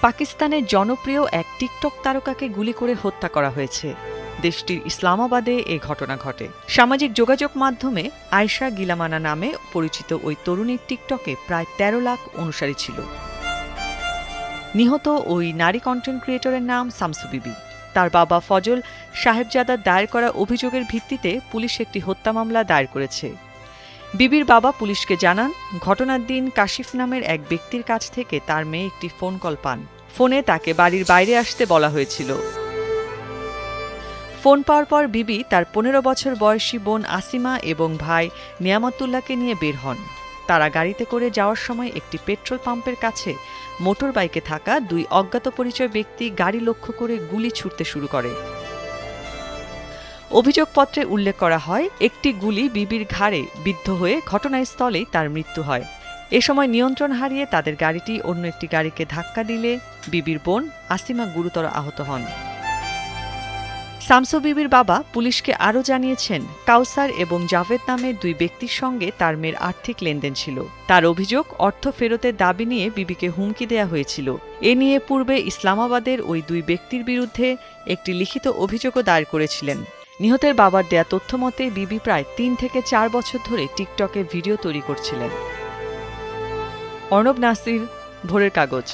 পাকিস্তানের জনপ্রিয় এক টিকটক তারকাকে গুলি করে হত্যা করা হয়েছে। দেশটির ইসলামাবাদে এ ঘটনা ঘটে। সামাজিক যোগাযোগ মাধ্যমে আয়শা গিলামানা নামে পরিচিত ওই তরুণীর টিকটকে প্রায় ১৩ লাখ অনুসারী ছিল। নিহত ওই নারী কন্টেন্ট ক্রিয়েটরের নাম শামসু বিবি। তার বাবা ফজল সাহেবজাদার দায়ের করা অভিযোগের ভিত্তিতে পুলিশ একটি হত্যা মামলা দায়ের করেছে। বিবির বাবা পুলিশকে জানান, ঘটনার দিন কাশিফ নামের এক ব্যক্তির কাছ থেকে তার মেয়ে একটি ফোন কল পান। ফোনে তাকে বাড়ির বাইরে আসতে বলা হয়েছিল। ফোন পাওয়ার পর বিবি তার ১৫ বছর বয়সী বোন আসিমা এবং ভাই নিয়ামতুল্লাহকে নিয়ে বের হন। তারা গাড়িতে করে যাওয়ার সময় একটি পেট্রোল পাম্পের কাছে মোটর বাইকে থাকা দুই অজ্ঞাত পরিচয় ব্যক্তি গাড়ি লক্ষ্য করে গুলি ছুড়তে শুরু করে। অভিযোগপত্রে উল্লেখ করা হয়, একটি গুলি বিবির ঘাড়ে বিদ্ধ হয়ে ঘটনাস্থলেই তার মৃত্যু হয়। এ সময় নিয়ন্ত্রণ হারিয়ে তাদের গাড়িটি অন্য একটি গাড়িকে ধাক্কা দিলে বিবির বোন আসিমা গুরুতর আহত হন। শামসু বিবির বাবা পুলিশকে আরও জানিয়েছেন, কাউসার এবং জাভেদ নামের দুই ব্যক্তির সঙ্গে তার মেয়ের আর্থিক লেনদেন ছিল। তার অভিযোগ, অর্থ ফেরতের দাবি নিয়ে বিবিকে হুমকি দেয়া হয়েছিল। এ নিয়ে পূর্বে ইসলামাবাদের ওই দুই ব্যক্তির বিরুদ্ধে একটি লিখিত অভিযোগও দায়ের করেছিলেন। নিহতের বাবার দেয়া তথ্য মতে বিবি প্রায় ৩ থেকে ৪ বছর ধরে টিকটকে ভিডিও তৈরি করছিলেন। অর্ণব নাসির, ভোরের কাগজ।